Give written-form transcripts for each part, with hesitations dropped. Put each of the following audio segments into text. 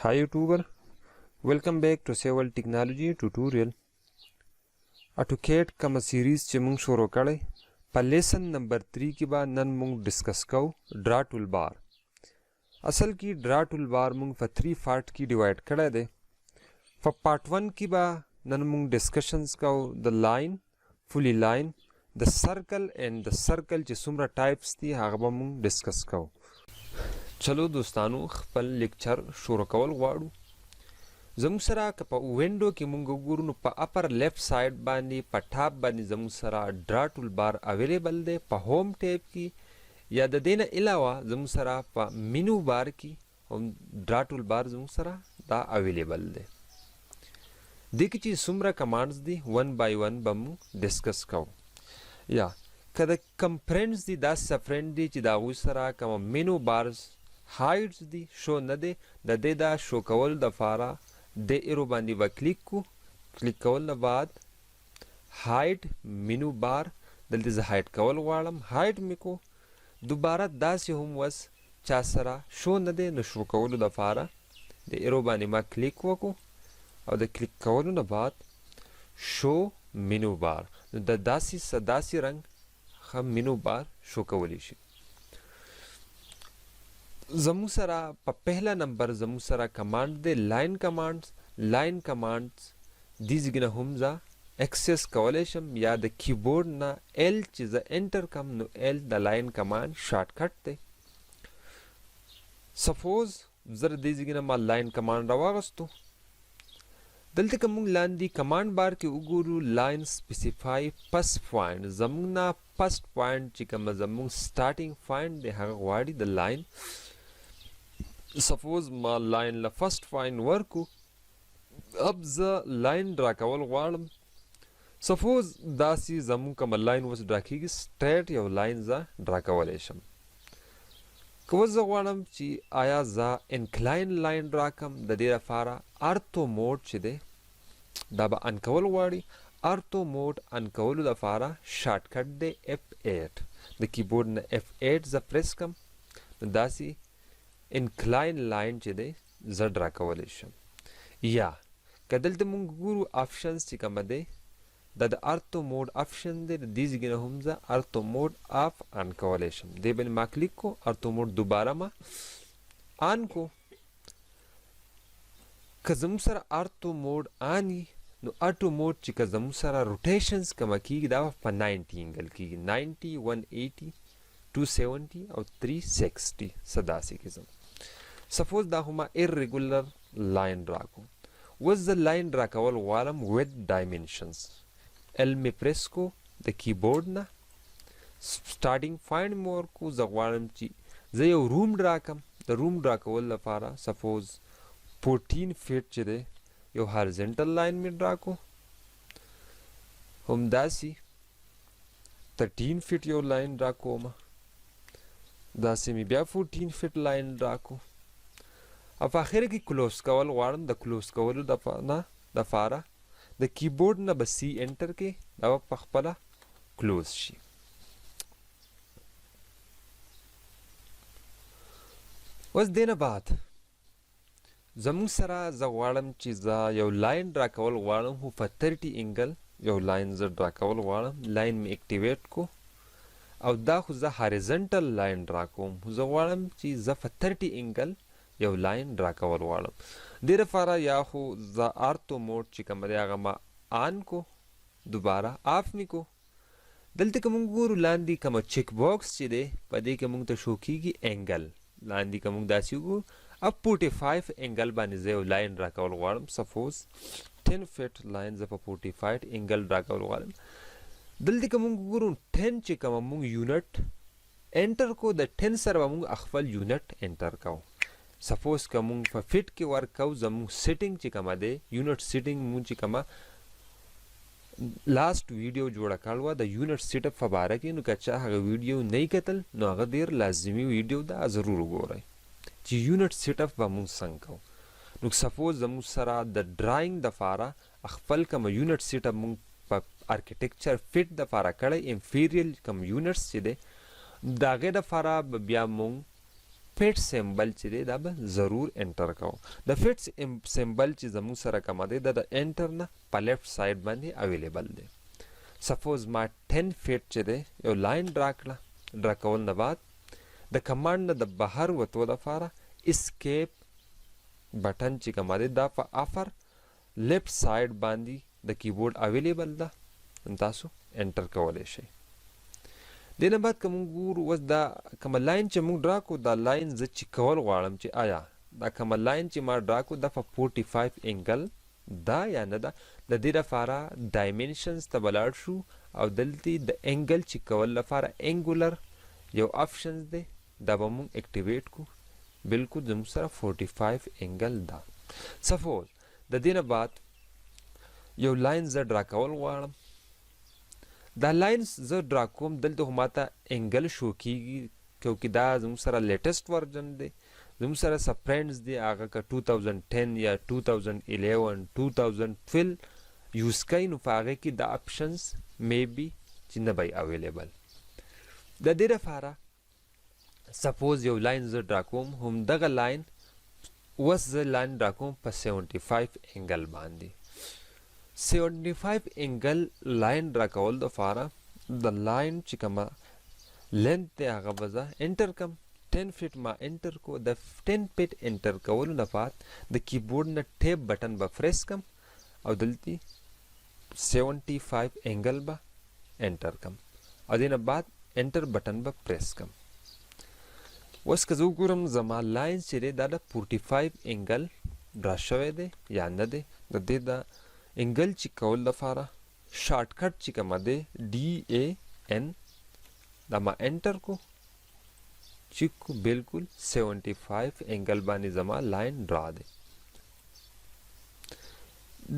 Hi YouTuber, welcome back to Seval Technology tutorial. AutoCAD कम सीरीज चे मुंग शुरू करे पर लेसन नंबर 3 के बाद नन मुंग डिस्कस करो ड्रा टूल बार. असल की ड्रा टूल बार मुंग फॉर 3 पार्ट की डिवाइड करे दे. फॉर पार्ट 1 की बाद नन मुंग डिस्कशंस करो the line, fully line, the circle and the circle चे सुमरा टाइप्स थी हागबा मुंग डिस्कस करो. चलो दोस्तानो खपल लेक्चर शुरू कवल वाड़ू. जमुं सरा कपा विंडो की मुंग गुरु नु पा अपर लेफ्ट साइड बानी पा टॉप बानी जमुं सरा ड्रा टूल बार अवेलेबल दे. पा होम टैब की या द देना अलावा जमुं सरा पा मेनू बार की हम ड्रा टूल बार जमुं सरा दा अवेलेबल दे. देखी चीज सुमरा कमांड्स दी वन बाय वन बमु डिस्कस कव. या कदा कंफ्रेंड्स दी दा सफ्रेंड दी ची दा उसरा कमा मेनू बार्स हाइड्स दी शो न दे द दे दा शो कवल द फारा दे एरो बांदी व क्लिक को क्लिक कवल न बाद हाइड मेनू बार दल्दी ज हाइड कवल वालम हाइड में को दोबारा दा से हम वस चासरा शो न दे न शो कवल द फारा दे एरो बांदी मा क्लिक वको और द क्लिक कवल न बाद शो मेनू बार द दासी सदासी रंग हम मेनू बार शो कवली शी. जमू सरा पहला नंबर जमू सरा कमांड दे लाइन कमांड्स दीज गिना हमजा एक्सेस कवलेशम या द कीबोर्ड ना एल चीज एंटर कम नो एल द लाइन कमांड शॉर्टकट दे. सपोज जर दीज गिना मा लाइन कमांड रवागस्तु दलते कमुंग लांदी कमांड बार के उगुरु line specify first point Jamuna first point चिकम जमुंग स्टार्टिंग पॉइंट दे हागा वाड़ी द लाइन. सपोज मा लाइन ला फर्स्ट पॉइंट वर्कु अब ज लाइन ड्रा कवल वालम. सपोज दासी जमुंग कम लाइन वस ड्रा की स्ट्रेट यो लाइन जा ड्रा कवलेशम कवज वालम ची आया जा इंक्लाइन लाइन ड्रा कम द दे फारा आर्थो मोड चिदे दाबा अनकवल वाड़ी आर्थो मोड अनकवल द फारा शॉर्टकट दे F8 द कीबोर्ड न F8 ज प्रेस कम दासी इंक्लाइन लाइन चिदे ज ड्रा कवलेशम. या कदलते मुंग गुरु ऑप्शंस चिकम दे द आर्थो मोड ऑप्शन दे दीज गिना हमजा आर्थो मोड ऑफ अनकवलेशम दे बन मा क्लिक को आर्थो मोड दोबारा मा ऑन को कजम सर आर्थो मोड आनी नो ऑटो मोड चिका जम सरा रोटेशंस कमा की दावा पर 90 एंगल की 90 180 270 और 360 सदासी किस्म. सपोज दा हुमा इरेगुलर लाइन ड्रा को was the line ड्रा कवल वालम with dimensions L में प्रेस को द कीबोर्ड ना स्टार्टिंग फाइंड मोर को जवालम ची जयो रूम ड्रा कम द रूम ड्रा कवल लफारा सपोज 14 फीट चिदे यो हॉरिजॉन्टल लाइन में ड्रा को हम दासी 13 फीट यो लाइन ड्रा को मा दासी में बिया 14 फीट लाइन ड्रा को. अब आखिर की क्लोज कवल वारन द क्लोज कवल द फारा द कीबोर्ड ना बसी एंटर के दवा पखपला क्लोज शी. वस देना बाद जमुं सरा जवालम चीजा यो लाइन ड्रा कवल वालम हु फा 30 एंगल यो लाइन ज ड्रा कवल वालम लाइन में एक्टिवेट को और दा खुजा हॉरिजॉन्टल लाइन ड्रा को जवालम चीजा फा 30 एंगल यो लाइन ड्रा कवल वालम देर फारा या हो ज आर्थो मोड चिकम दे आगमा आन को दोबारा ऑफ में को दलते कमुंग गुरु लांदी कम चेक बॉक्स चिदे पदे कमुंग तो शोकी की एंगल लांदी कमुंग दासी को अब 45 एंगल बानी जे लाइन ड्रा कवल वालम. सपोज 10 फीट लाइन ज 45 एंगल ड्रा कवल वालम दलते कमुंग गुरु 10 चिकम मुंग यूनिट एंटर को द 10 सर मुंग अखफल यूनिट एंटर का. सपोज कमुंग फिट के वर्क कव जमुंग सेटिंग चिकमा दे यूनिट सेटिंग मुंग चिकमा लास्ट वीडियो जोड़ा कालवा द यूनिट सेटअप फबारा की नु कच्चा अगर वीडियो नहीं कतल नो अगर देर लाजमी वीडियो दा जरूर गो रहे जी यूनिट सेटअप बमुंग संको नु. सपोज जमुंग सरा द ड्राइंग द फारा अखफल कम यूनिट सेटअप मुंग आर्किटेक्चर फिट द फारा कड़े इंफीरियर कम यूनिट्स चिदे दागे द फारा बिया मुंग فټ سیمبل چې دی دا به ضرور انټر کوو. د فټ سیمبل چې زموږ سره کومه دی دا د انټر نه په لیفټ سایډ باندې اویلیبل دی. سپوز ما 10 فټ چې دی یو لاین ډرا کړه. ډرا کول نه بعد د کمانډ نه د بهر وتو دپاره اسکیپ بټن چې کومه دی دا په افر لیفټ سایډ باندې د کیبورډ اویلیبل ده، تاسو انټر کولی شئ. دې نه بعد که موږ ګورو اوس دا کومه لاین چې موږ ډرا کړو دا لاین زه چې کول غواړم چې آیا دا کومه لاین چې ما ډرا کړو دا په 45 انګل دا یا نه ده. د دې لپاره ډایمنشنز ته به لاړ شو او دلته د انګل چې کول لپاره انګولر یو آپشنز دی دا به موږ اکټیویټ کړو. بالکل زموږ سره 45 انګل ده. سپوز د دې نه بعد یو لاین زه ډرا کول غواړم. دا لاینز زه ډرا کوم دلته خو ماته انګل شو کیږي کیونکې دا زموږ سره لیټسټ ورژن دی. زموږ سره څه فرینډز دی هغه که 2010 یا 2011 2012 یوز کوي نو په هغې کې دا آپشنز میبي چې نه به اویلیبل. د دې لپاره سپوز یو لاین زه ډرا کوم همدغه لاین اوس زه لاین ډرا کوم په 75 انګل باندې. 75 انګل لاین ډرا کول دپاره د لاین چې کومه لینث دی هغه به زه انټر کړم. 10 فټ ما انټر کو. د 10 فټ انټر کولو نه بعد د کیبورډ نه ټیپ بټن به پریس کړم او دلته 75 انګل به انټر کړم او دې نه بعد انټر بټن به پریس کړم. اوس که زه وګورم زما لاین چې دی دا د 45 انګل ډرا شوی دی یا نه دی. د دې د انګل چې کول لپاره شارټ کټ چې کومه دی DAN دا ما انټر کو چې بالکل 75 انګل باندې زما لاین ډرا دی.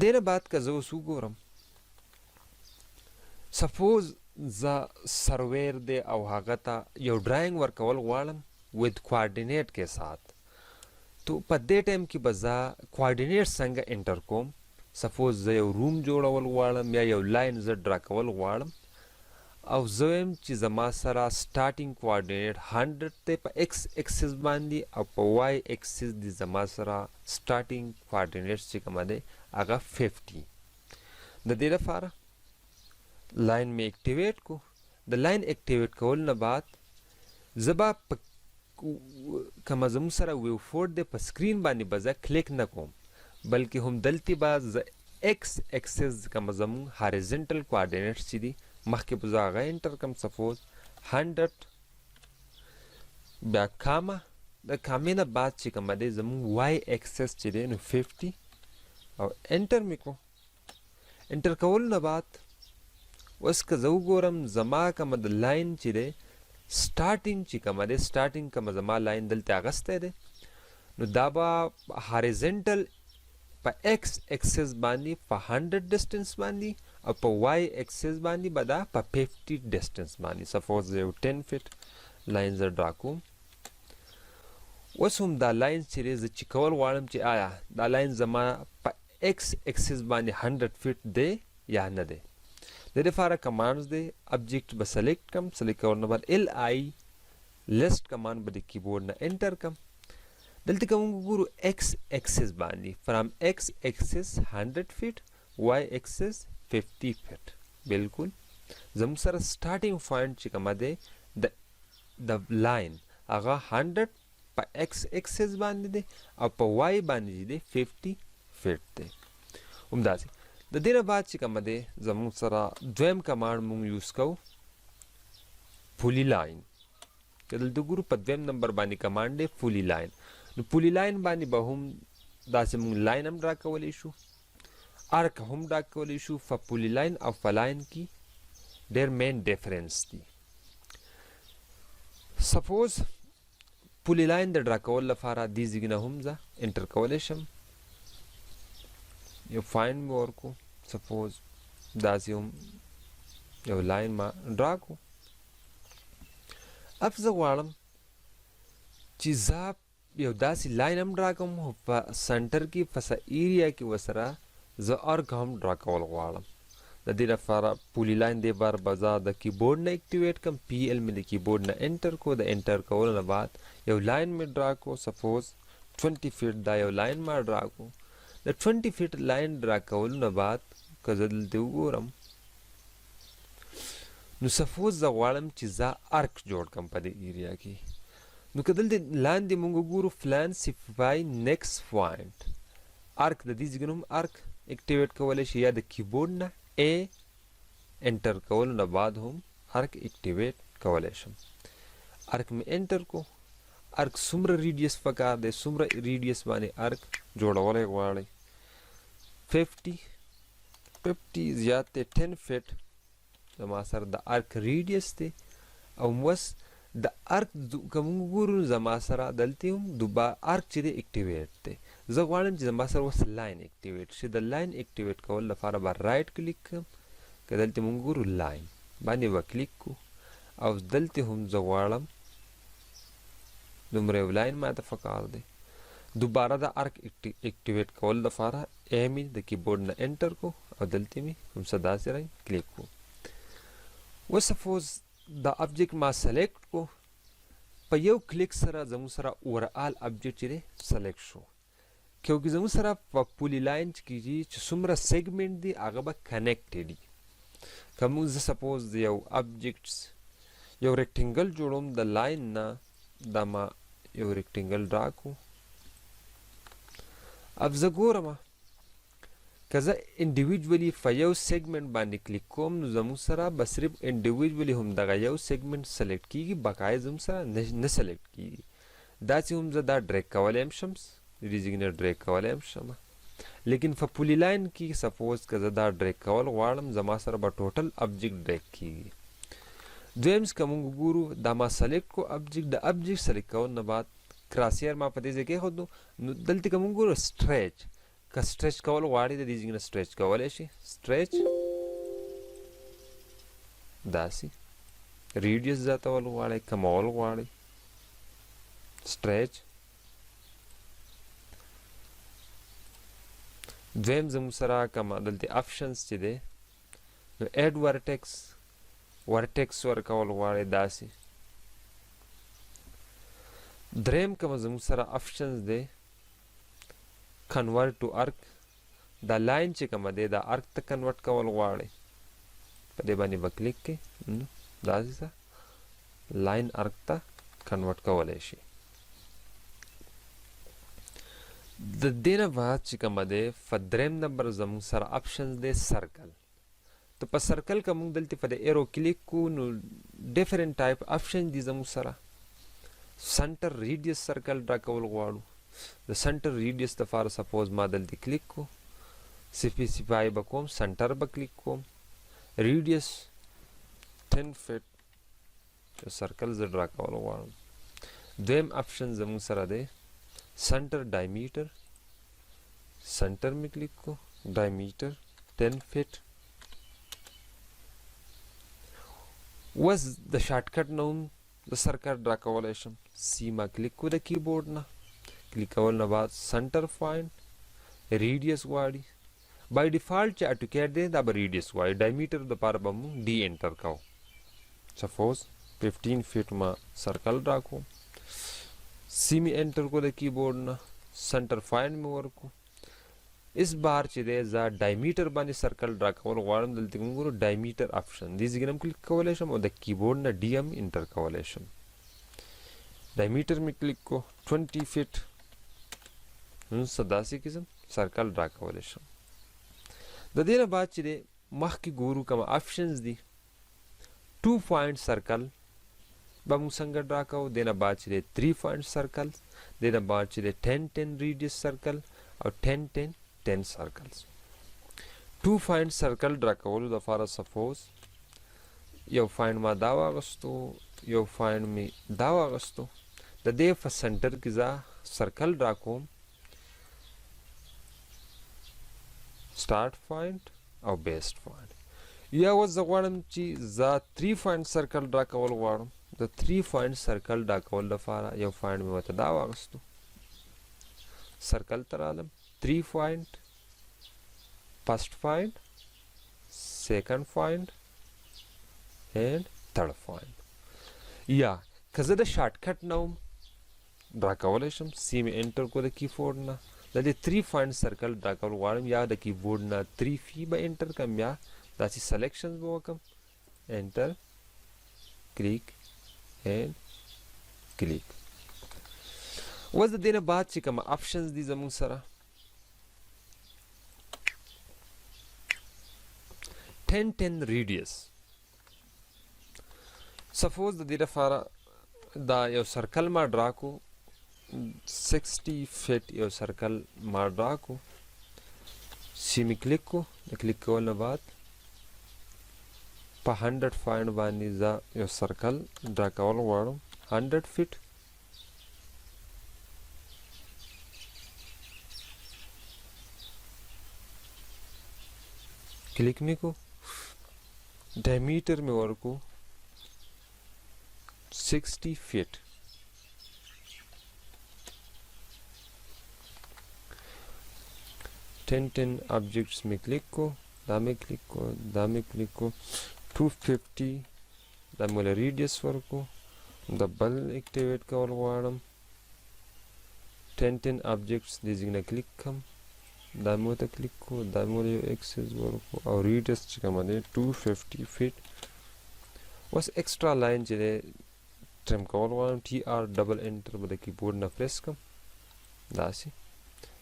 دې نه بعد که زه اوس وګورم سپوز زه سرویر دی او هغه ته یو ډرایینګ ورکول غواړم with coordinate के साथ तो په دې ټایم کې به زه کوارډینیټ څنګه انټر کوم. سپوز زه یو روم جوړول غواړم یا یو لاین زه ډرا کول غواړم او زه وایم چې زما سره سټارټینګ کوارډینیټ 100 دی په ایکس اکسس باندې او په وای اکسس دی زما سره سټارټینګ کوارډینیټ چې کومه دی هغه 50. د دې لپاره لاین مې اکټیویټ کو. د لاین اکټیویټ کول نه بعد زه به په کومه زموږ سره ویو فورډ دی په سکرین باندې به زه کلیک نه کوم بلکې هم دلته به زه ایکس اکسس کومه زموږ هاریزنټل کوارډینیټس چې دي مخکې به زه هغه انټر کړم. سپوز 100 بیا کامه د کامې نه بعد چې کومه دی زموږ وای اکسس چې دی نو 50 او انټر مې کو. انټر کولو نه بعد اوس که زه وګورم زما کومه د لاین چې دی سټارټینګ چې کومه دی سټارټینګ کومه زما لاین دلته اغستی دی نو دا به هاریزنټل په ایکس اکسس باندې په 100 ډسټنس باندې او په وای اکسس باندې به دا په 50 ډسټنس باندې. سپوز یو 10 فټ لاین زه ډرا کوم. اوس هم دا لاین چې دی زه چې کول غواړم چې آیا دا لاین زما په ایکس اکسس باندې 100 فټ دی یا نه دی. د دې لپاره کمانډز دی. ابجیکټ به سلیکټ کړم. سلیکټ کول نه بعد LI لیسټ کمانډ به د کیبورډ نه انټر کړم. دلته که موږ وګورو ایکس اکسس باندې فرام ایکس اکسس 100 فټ وای اکسس 50 فټ بالکل زموږ سره سټارټینګ پوینټ چې کومه دی د لاین هغه 100 په ایکس اکسس باندې دی او په وای باندې دی 50 فټ دی. همداسې د دې نه بعد چې کومه دی زموږ سره دویم کمانډ موږ یوز کوو پولی لاین. که دلته ګورو په دویم نمبر باندې کمانډ دی پولی لاین. نو پولی لاین باندې به هم داسې موږ لاین هم ډرا کولی شو ارک هم ډرا کولی شو. په پولی لاین او په لاین کې ډېر مین ډیفرنس دی. سپوز پولی لاین د ډرا کول لپاره دې ځای نه هم زه انټر کولی شم. یو فاین مې ورکو. سپوز داسې هم یو لاین ما ډرا کو. اب زه غواړم چې زه یو داسې لاین هم ډرا کوم په سنټر کې په ایریا کې ورسره زه ارک هم ډرا کول غواړم. د دې لپاره پولی لاین دې بار بزا د کیبورډ نه اکټیویټ کم پی ایل مې د کیبورډ نه انټر کو د انټر کولو نه بعد یو لاین مې ډرا کو سپوز 20 فیټ دا یو لاین ما ډرا کو د 20 فیټ لاین ډرا کولو نه بعد که زه دلته وګورم نو سپوز زه غواړم چې زه ارک جوړ کړم په دې ایریا کې نو که دلته لاندې موږ وګورو فلانسیفای نیکسټ پوینټ ارک د دې ځای نه هم ارک اکټیویټ کولی شي یا د کیبورډ نه ا انټر کولو نه بعد هم ارک اکټیویټ کولی شم ارک مې انټر کو ارک څومره ریډیس پکار دی څومره ریډیس باندې ارک جوړولی غواړئ 50 زیات دی 10 فیټ زما سره د ارک ریډیس دی او بس د ارک که موږ وګورو زما سره دلته هم ارک چې دی اکټیویټ دی زه غواړم چې زما سره اوس لاین اکټیویټ شي د لاین اکټیویټ کولو لپاره به رایټ کلیک کړم که دلته موږ وګورو لاین باندې به کلیک کړو او دلته هم زه غواړم دومره یو لاین ماته پکار دی دوباره د ارک اکټیویټ کولو لپاره ا مې د کیبورډ نه انټر کو او دلته مې هم څه داسې رنګ کلیک کو و سپوز دا ابجیکټ ما سلیکټ کو په یو کلیک سره زموږ سره اوورآل ابجیکټ چې دی سلیکټ شو کیونکې زموږ سره په پولی لاین کې چې څومره سیګمنټ دی هغه به کنیکټډ وي که موږ زه سپوز د یو ابجیکټ یو ریکټینګل جوړوم د لاین نه دا ما یو ریکټینګل ډرا کو اب زه ګورم که زه انډیویجولي په یو سیګمنټ باندې کلیک کوم نو زموږ سره به صرف انډیویجولي هم دغه یو سیګمنټ سلیکټ کیږي بقایه زموږ سره نه سلیکټ کیږي داسې هم زه دا ډریګ کولی هم شم دې ځای نه ډریګ کولی هم شم لیکن په پولی لاین کې سپوز که زه دا ډریګ کول غواړم زما سره به ټوټل ابجیکټ ډریګ کیږي دویم که موږ وګورو دا ما سلیکټ کو ابجیکټ د ابجیکټ سلیکټ کولو نه بعد کراسیر ما په دې ځای کې ایښودو نو دلته که موږ وګورو سټریچ که سټریچ کول غواړي د دې ځای نه سټریچ کولی شي سټریچ داسې ریډیس زیاتول غواړئ کمول غواړئ سټریچ دویم زموږ سره کومه دلته آپشنز چې دی نو ایډ ورټیکس ورکول غواړئ داسې دریم کومه زموږ سره آپشنز دی کنورټ ټو ارک دا لاین چې کومه دی دا ارک ته کنورټ کول غواړئ په دې باندې به کلیک کړئ داسې څه لاین ارک ته کنورټ کولی شي د دې نه بعد چې کومه دی په دریم نمبر زموږ سره آپشنز دی سرکل تو په سرکل که موږ دلته په د ایرو کلیک کو نو ډیفرنٹ ټایپ آپشن دي زموږ سره سنټر ریډیس سرکل ډرا کول غواړو د سنټر ریډیس دپاره سپوز ما دلته کلیک کو سپیسیفای به کوم سنټر به کلیک کوم ریډیس 10 فیټ سرکل زه ډرا کول غواړم دویم آپشن زموږ سره دی سنټر ډایمیټر سنټر مې کلیک کو ډایمیټر 10 فیټ اوس د شارټکټ نه هم د سرکل ډرا کولی شم سی ما کلیک کو د کیبورډ نه کلیک کول نه بعد سنټر پوینټ ریډیس غواړي بای ډیفالټ چې اټوکیټ دی دا به ریډیس غواړي ډایمیټر دپاره به موږ ډي انټر کوو سپوز 15 فیټ ما سرکل ډرا کوم سی می انټر کو د کیبورډ نه سنټر پوینټ مې ورکو اس بار چې دی زه ډایمیټر باندې سرکل ډرا کول غواړم دلته موږ ګورو ډایمیټر آپشن دې ځای کې هم کلیک کولی شم او د کیبورډ نه ډي هم انټر کولی شم ډایمیټر مې کلیک کو 20 فیټ څه داسې قسم سرکل ډرا کولی شم د دې نه بعد چې دی مخکې ګورو کومه آپشنز دي 2 پوینټ سرکل به موږ څنګه ډرا کوو دې نه بعد چې دی 3 پوینټ سرکل دې نه بعد چې دی 10 ریډیس سرکل او 10 سرکلز 2 پوینټ سرکل ډرا کولو دپاره سپوز یو پوینټ ما دا واغستو یو پوینټ مې دا واغستو د دې په سنټر کې زه سرکل ډرا کوم سټارټ پوینټ او بیسټ پوینټ یا اوس زه غواړم چې زه 3 پوینټ سرکل ډرا کول غواړم د 3 پوینټ سرکل ډرا کول لپاره یو پوینټ مې ورته دا واغستو سرکل ته رالم 3 پوینټ فرسٹ پوینټ second point and third point. या که زه د شارټکټ نه وم ډرا کولی شم سی مې انټر کو د کیبورډ نه د دې 3 پوینټ سرکل ډرا کول غواړم یا د کیبورډ نه 3 فی به انټر کړم یا داسې سلیکشنز به وکړم انټر کلیک اینڈ کلیک. اوس د دې نه بعد چې کوم آپشنز دي زموږ سره 10 ریډیس. سپوز د دې لپاره دا یو سرکل ما ډرا کو 60 فیټ یو سرکل ما ډرا کو سی می کلیک کو د کلیک کول نه بعد په 100 پوینټ باندې زه یو سرکل ډرا کول غواړم 100 فیټ. کلیک می کو ډایمیټر می ورکو 60 feet. टेन ऑब्जेक्ट्स में क्लिक को दामे क्लिक को 250 दामे रेडियस वर्को डबल एक्टिवेट का वाड़म 10 ऑब्जेक्ट्स दिजिंगना क्लिक कम दामो तक क्लिक को दामो एक्सेस वर्को और रेडियस चिका मदे 250 feet. बस एक्स्ट्रा लाइन चले ट्रिम कॉल वाला TR डबल एंटर बद कीबोर्ड ना प्रेस कम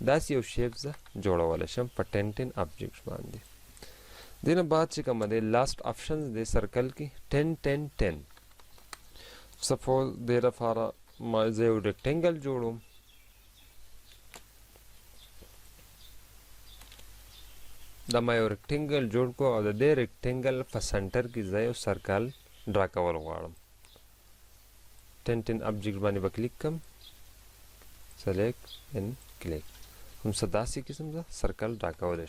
दासी यो शेप्स जोड़ा वाला शम पर 10 ऑब्जेक्ट्स बांधे दिन बाद से कम दे लास्ट ऑप्शंस दे सर्कल की 10 सपोज दे रफारा माजे रेक्टेंगल जोड़ो दमायो रेक्टेंगल जोड़ को और दे रेक्टेंगल पर सेंटर की जाए सर्कल ड्रा कवर वाड़म 10 ऑब्जेक्ट बाने पर क्लिक कम सेलेक्ट एंड क्लिक हम सदासी किस्म का सर्कल ड्रा कवर